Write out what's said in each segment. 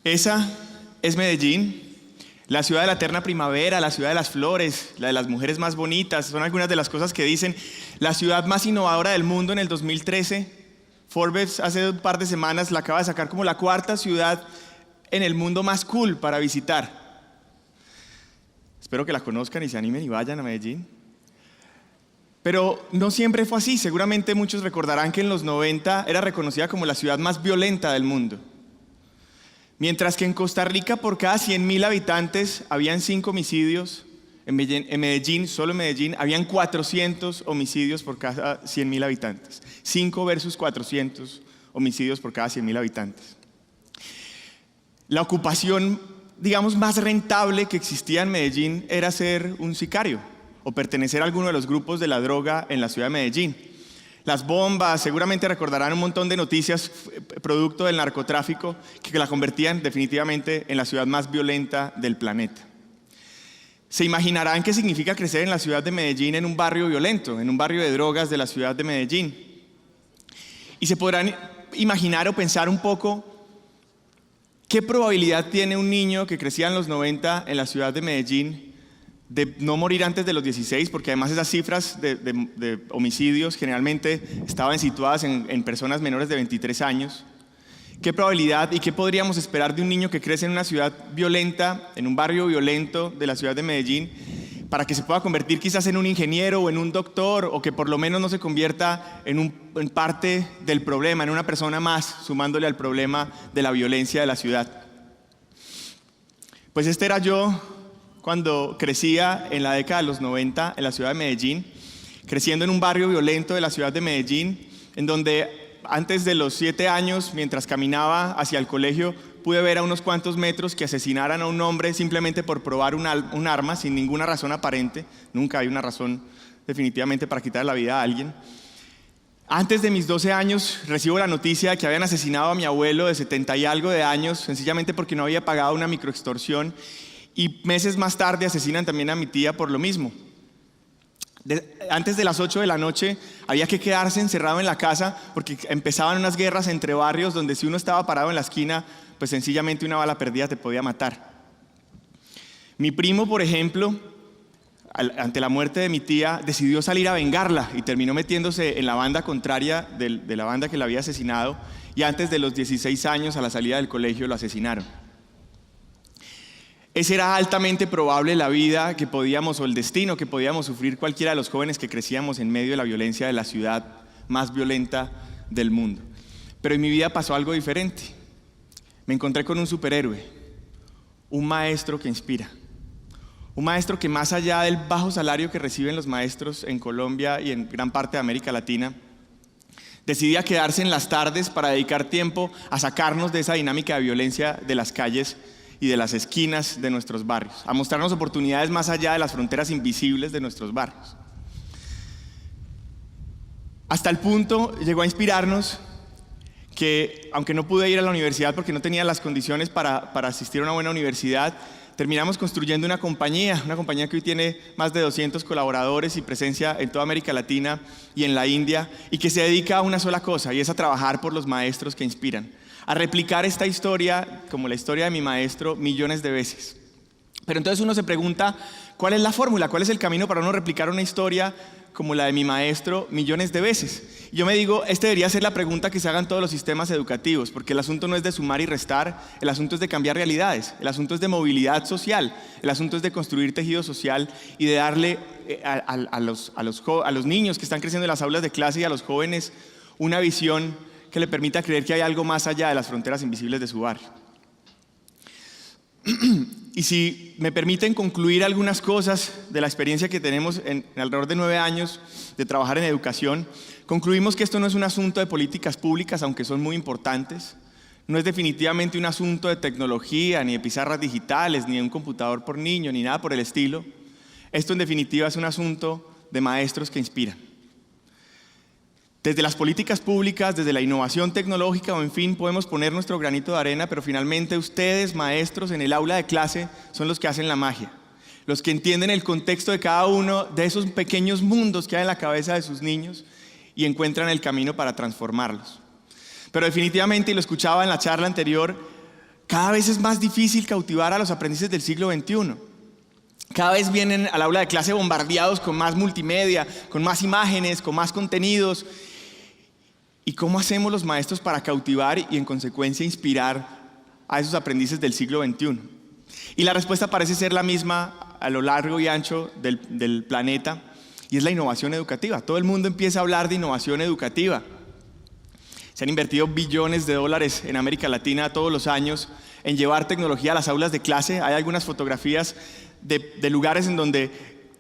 Esa es Medellín, la ciudad de la eterna primavera, la ciudad de las flores, la de las mujeres más bonitas. Son algunas de las cosas que dicen. La ciudad más innovadora del mundo en el 2013. Forbes hace un par de semanas la acaba de sacar como la cuarta ciudad en el mundo más cool para visitar. Espero que la conozcan y se animen y vayan a Medellín. Pero no siempre fue así. Seguramente muchos recordarán que en los 90 era reconocida como la ciudad más violenta del mundo. Mientras que en Costa Rica por cada 100.000 habitantes habían 5 homicidios, en Medellín, solo en Medellín, habían 400 homicidios por cada 100.000 habitantes. 5 versus 400 homicidios por cada 100.000 habitantes. La ocupación, digamos, más rentable que existía en Medellín era ser un sicario o pertenecer a alguno de los grupos de la droga en la ciudad de Medellín. Las bombas, seguramente recordarán un montón de noticias producto del narcotráfico que la convertían definitivamente en la ciudad más violenta del planeta. Se imaginarán qué significa crecer en la ciudad de Medellín en un barrio violento, en un barrio de drogas de la ciudad de Medellín. Y se podrán imaginar o pensar un poco qué probabilidad tiene un niño que crecía en los 90 en la ciudad de Medellín de no morir antes de los 16, porque además esas cifras de homicidios generalmente estaban situadas en personas menores de 23 años. ¿Qué probabilidad y qué podríamos esperar de un niño que crece en una ciudad violenta, en un barrio violento de la ciudad de Medellín, para que se pueda convertir quizás en un ingeniero o en un doctor, o que por lo menos no se convierta en parte del problema, en una persona más, sumándole al problema de la violencia de la ciudad? Pues este era yo cuando crecía en la década de los 90 en la ciudad de Medellín, creciendo en un barrio violento de la ciudad de Medellín, en donde antes de los 7 años, mientras caminaba hacia el colegio, pude ver a unos cuantos metros que asesinaran a un hombre simplemente por probar un arma, sin ninguna razón aparente. Nunca hay una razón definitivamente para quitar la vida a alguien. Antes de mis 12 años recibo la noticia de que habían asesinado a mi abuelo de 70 y algo de años, sencillamente porque no había pagado una microextorsión. Y meses más tarde asesinan también a mi tía por lo mismo. Antes de las 8 de la noche había que quedarse encerrado en la casa porque empezaban unas guerras entre barrios donde si uno estaba parado en la esquina, pues sencillamente una bala perdida te podía matar. Mi primo, por ejemplo, ante la muerte de mi tía, decidió salir a vengarla y terminó metiéndose en la banda contraria de la banda que la había asesinado, y antes de los 16 años, a la salida del colegio, lo asesinaron. Esa era altamente probable la vida que podíamos, o el destino que podíamos sufrir cualquiera de los jóvenes que crecíamos en medio de la violencia de la ciudad más violenta del mundo. Pero en mi vida pasó algo diferente. Me encontré con un superhéroe, un maestro que inspira. Un maestro que, más allá del bajo salario que reciben los maestros en Colombia y en gran parte de América Latina, decidía quedarse en las tardes para dedicar tiempo a sacarnos de esa dinámica de violencia de las calles y de las esquinas de nuestros barrios, a mostrarnos oportunidades más allá de las fronteras invisibles de nuestros barrios. Hasta el punto llegó a inspirarnos que, aunque no pude ir a la universidad porque no tenía las condiciones para asistir a una buena universidad, terminamos construyendo una compañía que hoy tiene más de 200 colaboradores y presencia en toda América Latina y en la India, y que se dedica a una sola cosa, y es a trabajar por los maestros que inspiran, a replicar esta historia, como la historia de mi maestro, millones de veces. Pero entonces uno se pregunta, ¿cuál es la fórmula? ¿Cuál es el camino para uno replicar una historia como la de mi maestro millones de veces? Y yo me digo, esta debería ser la pregunta que se hagan todos los sistemas educativos, porque el asunto no es de sumar y restar, el asunto es de cambiar realidades, el asunto es de movilidad social, el asunto es de construir tejido social y de darle a los niños que están creciendo en las aulas de clase y a los jóvenes una visión que le permita creer que hay algo más allá de las fronteras invisibles de su barrio. Y si me permiten concluir algunas cosas de la experiencia que tenemos en alrededor de 9 años de trabajar en educación, concluimos que esto no es un asunto de políticas públicas, aunque son muy importantes. No es definitivamente un asunto de tecnología, ni de pizarras digitales, ni de un computador por niño, ni nada por el estilo. Esto en definitiva es un asunto de maestros que inspiran. Desde las políticas públicas, desde la innovación tecnológica, o en fin, podemos poner nuestro granito de arena, pero finalmente ustedes, maestros, en el aula de clase, son los que hacen la magia. Los que entienden el contexto de cada uno de esos pequeños mundos que hay en la cabeza de sus niños y encuentran el camino para transformarlos. Pero definitivamente, y lo escuchaba en la charla anterior, cada vez es más difícil cautivar a los aprendices del siglo XXI. Cada vez vienen al aula de clase bombardeados con más multimedia, con más imágenes, con más contenidos. ¿Y cómo hacemos los maestros para cautivar y en consecuencia inspirar a esos aprendices del siglo XXI? Y la respuesta parece ser la misma a lo largo y ancho del planeta, y es la innovación educativa. Todo el mundo empieza a hablar de innovación educativa. Se han invertido billones de dólares en América Latina todos los años en llevar tecnología a las aulas de clase. Hay algunas fotografías de lugares en donde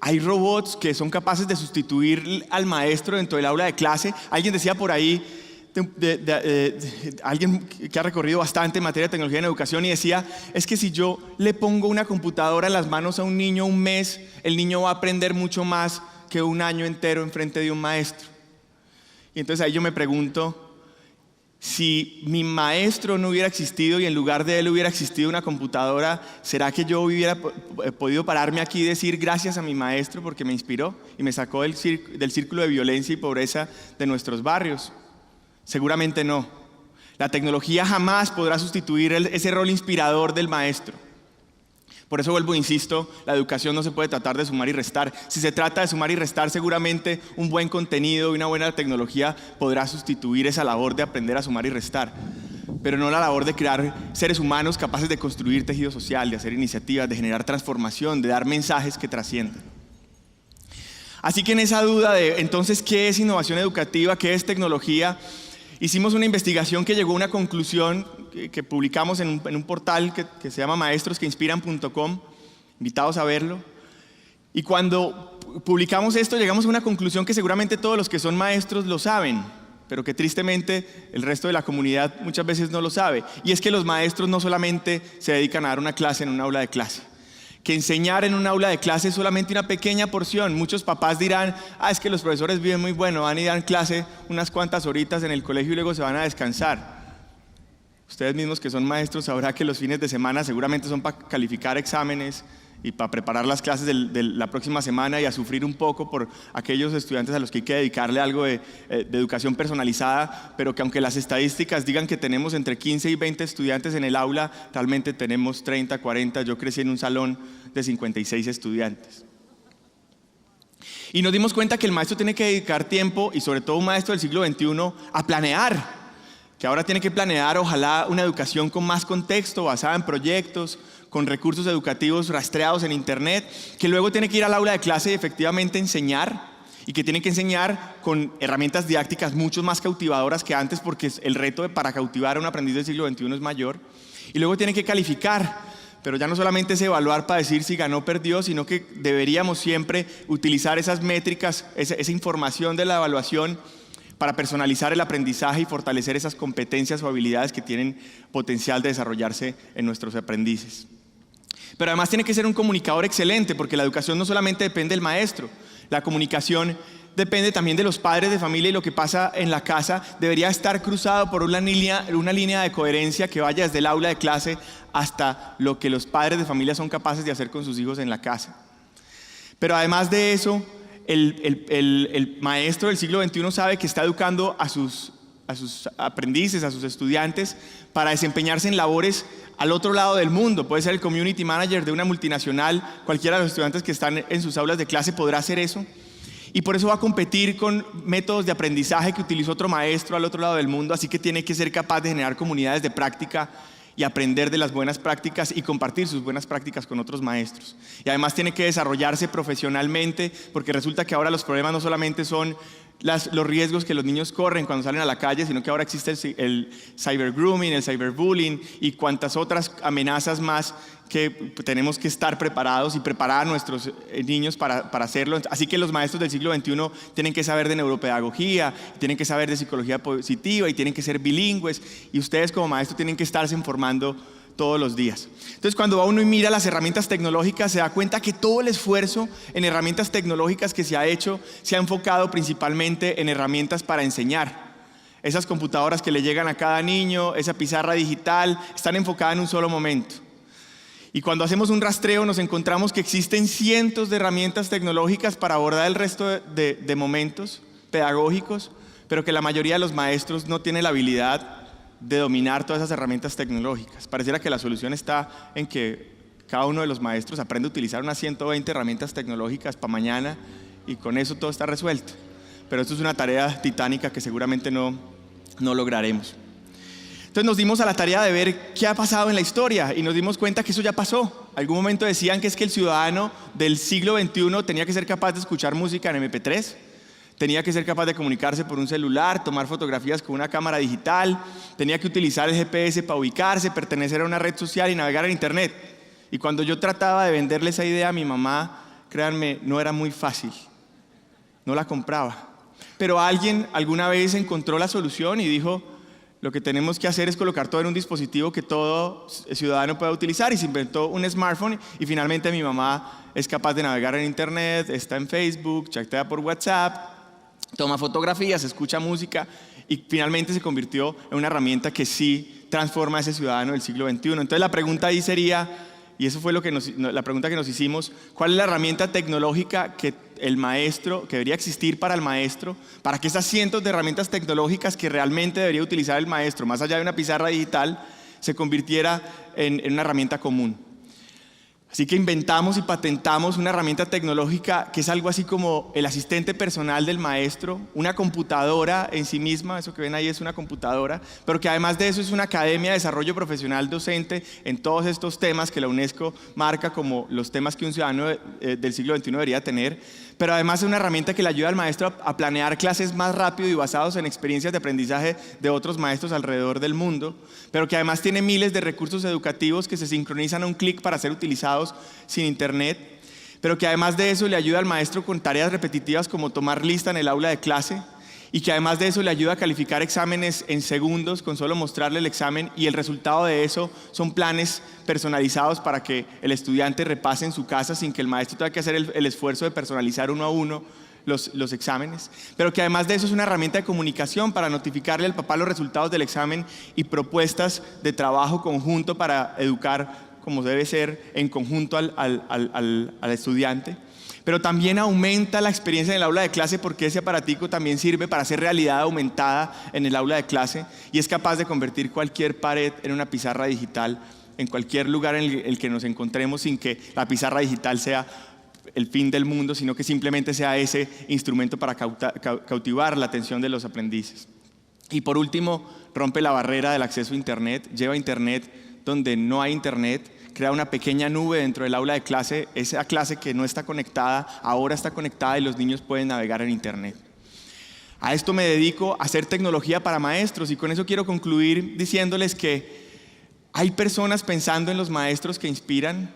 hay robots que son capaces de sustituir al maestro dentro del aula de clase. Alguien decía por ahí, alguien que ha recorrido bastante en materia de tecnología en educación, y decía, es que si yo le pongo una computadora en las manos a un niño un mes, el niño va a aprender mucho más que un año entero enfrente de un maestro. Y entonces ahí yo me pregunto, si mi maestro no hubiera existido y en lugar de él hubiera existido una computadora, ¿será que yo hubiera podido pararme aquí y decir gracias a mi maestro porque me inspiró y me sacó del círculo de violencia y pobreza de nuestros barrios? Seguramente no. La tecnología jamás podrá sustituir ese rol inspirador del maestro. Por eso vuelvo e insisto, la educación no se puede tratar de sumar y restar. Si se trata de sumar y restar, seguramente un buen contenido y una buena tecnología podrá sustituir esa labor de aprender a sumar y restar, pero no la labor de crear seres humanos capaces de construir tejido social, de hacer iniciativas, de generar transformación, de dar mensajes que trasciendan. Así que en esa duda de entonces qué es innovación educativa, qué es tecnología, hicimos una investigación que llegó a una conclusión que publicamos en un portal que se llama maestrosqueinspiran.com, invitados a verlo. Y cuando publicamos esto llegamos a una conclusión que seguramente todos los que son maestros lo saben, pero que tristemente el resto de la comunidad muchas veces no lo sabe. Y es que los maestros no solamente se dedican a dar una clase en un aula de clase, que enseñar en un aula de clase es solamente una pequeña porción. Muchos papás dirán, es que los profesores viven muy bueno, van y dan clase unas cuantas horitas en el colegio y luego se van a descansar. Ustedes mismos que son maestros sabrán que los fines de semana seguramente son para calificar exámenes y para preparar las clases de la próxima semana y a sufrir un poco por aquellos estudiantes a los que hay que dedicarle algo de educación personalizada, pero que aunque las estadísticas digan que tenemos entre 15 y 20 estudiantes en el aula, realmente tenemos 30, 40, yo crecí en un salón de 56 estudiantes. Y nos dimos cuenta que el maestro tiene que dedicar tiempo, y sobre todo un maestro del siglo XXI, a planear, que ahora tiene que planear ojalá una educación con más contexto, basada en proyectos, con recursos educativos rastreados en internet, que luego tiene que ir al aula de clase y efectivamente enseñar, y que tiene que enseñar con herramientas didácticas mucho más cautivadoras que antes, porque el reto para cautivar a un aprendiz del siglo XXI es mayor, y luego tiene que calificar, pero ya no solamente es evaluar para decir si ganó o perdió, sino que deberíamos siempre utilizar esas métricas, esa información de la evaluación para personalizar el aprendizaje y fortalecer esas competencias o habilidades que tienen potencial de desarrollarse en nuestros aprendices. Pero además tiene que ser un comunicador excelente, porque la educación no solamente depende del maestro, la comunicación depende también de los padres de familia, y lo que pasa en la casa debería estar cruzado por una línea de coherencia que vaya desde el aula de clase hasta lo que los padres de familia son capaces de hacer con sus hijos en la casa. Pero además de eso, el maestro del siglo XXI sabe que está educando a sus aprendices, a sus estudiantes, para desempeñarse en labores al otro lado del mundo. Puede ser el community manager de una multinacional, cualquiera de los estudiantes que están en sus aulas de clase podrá hacer eso. Y por eso va a competir con métodos de aprendizaje que utilizó otro maestro al otro lado del mundo, así que tiene que ser capaz de generar comunidades de práctica y aprender de las buenas prácticas y compartir sus buenas prácticas con otros maestros. Y además tiene que desarrollarse profesionalmente, porque resulta que ahora los problemas no solamente son los riesgos que los niños corren cuando salen a la calle, sino que ahora existe el cybergrooming, el cyberbullying y cuantas otras amenazas más que tenemos que estar preparados y preparar a nuestros niños para hacerlo. Así que los maestros del siglo XXI tienen que saber de neuropedagogía, tienen que saber de psicología positiva y tienen que ser bilingües, y ustedes como maestros tienen que estarse informando todos los días. Entonces, cuando va uno y mira las herramientas tecnológicas, se da cuenta que todo el esfuerzo en herramientas tecnológicas que se ha hecho se ha enfocado principalmente en herramientas para enseñar. Esas computadoras que le llegan a cada niño, esa pizarra digital, están enfocadas en un solo momento. Y cuando hacemos un rastreo nos encontramos que existen cientos de herramientas tecnológicas para abordar el resto de momentos pedagógicos, pero que la mayoría de los maestros no tiene la habilidad de dominar todas esas herramientas tecnológicas. Pareciera que la solución está en que cada uno de los maestros aprende a utilizar unas 120 herramientas tecnológicas para mañana y con eso todo está resuelto. Pero esto es una tarea titánica que seguramente no lograremos. Entonces nos dimos a la tarea de ver qué ha pasado en la historia y nos dimos cuenta que eso ya pasó. Algún momento decían que es que el ciudadano del siglo XXI tenía que ser capaz de escuchar música en MP3, tenía que ser capaz de comunicarse por un celular, tomar fotografías con una cámara digital, tenía que utilizar el GPS para ubicarse, pertenecer a una red social y navegar en internet. Y cuando yo trataba de venderle esa idea a mi mamá, créanme, no era muy fácil, no la compraba. Pero alguien alguna vez encontró la solución y dijo: lo que tenemos que hacer es colocar todo en un dispositivo que todo ciudadano pueda utilizar, y se inventó un smartphone y finalmente mi mamá es capaz de navegar en internet, está en Facebook, chatea por WhatsApp, toma fotografías, escucha música y finalmente se convirtió en una herramienta que sí transforma a ese ciudadano del siglo XXI. Entonces la pregunta ahí sería, y eso fue la pregunta que nos hicimos: ¿cuál es la herramienta tecnológica que debería existir para el maestro, para que esas cientos de herramientas tecnológicas que realmente debería utilizar el maestro, más allá de una pizarra digital, se convirtiera en una herramienta común? Así que inventamos y patentamos una herramienta tecnológica que es algo así como el asistente personal del maestro, una computadora en sí misma, eso que ven ahí es una computadora, pero que además de eso es una academia de desarrollo profesional docente en todos estos temas que la UNESCO marca como los temas que un ciudadano del siglo XXI debería tener, pero además es una herramienta que le ayuda al maestro a planear clases más rápido y basados en experiencias de aprendizaje de otros maestros alrededor del mundo, pero que además tiene miles de recursos educativos que se sincronizan a un clic para ser utilizados sin internet, pero que además de eso le ayuda al maestro con tareas repetitivas como tomar lista en el aula de clase, y que además de eso le ayuda a calificar exámenes en segundos con solo mostrarle el examen, y el resultado de eso son planes personalizados para que el estudiante repase en su casa sin que el maestro tenga que hacer el esfuerzo de personalizar uno a uno los exámenes, pero que además de eso es una herramienta de comunicación para notificarle al papá los resultados del examen y propuestas de trabajo conjunto para educar como debe ser en conjunto al estudiante. Pero también aumenta la experiencia en el aula de clase, porque ese aparatico también sirve para hacer realidad aumentada en el aula de clase y es capaz de convertir cualquier pared en una pizarra digital en cualquier lugar en el que nos encontremos, sin que la pizarra digital sea el fin del mundo, sino que simplemente sea ese instrumento para cautivar la atención de los aprendices. Y por último, rompe la barrera del acceso a internet, lleva internet donde no hay internet, crea una pequeña nube dentro del aula de clase. Esa clase que no está conectada, ahora está conectada y los niños pueden navegar en internet. A esto me dedico, a hacer tecnología para maestros, y con eso quiero concluir diciéndoles que hay personas pensando en los maestros que inspiran,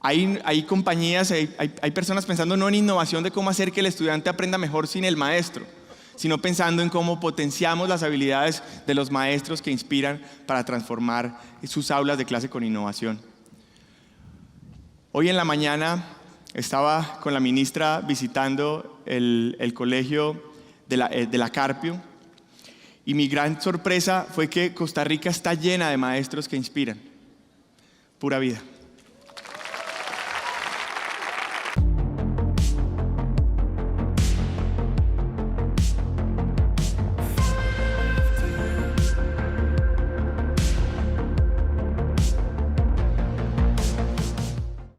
hay compañías, hay personas pensando no en innovación de cómo hacer que el estudiante aprenda mejor sin el maestro, sino pensando en cómo potenciamos las habilidades de los maestros que inspiran para transformar sus aulas de clase con innovación. Hoy en la mañana estaba con la ministra visitando el colegio de la Carpio, y mi gran sorpresa fue que Costa Rica está llena de maestros que inspiran. Pura vida.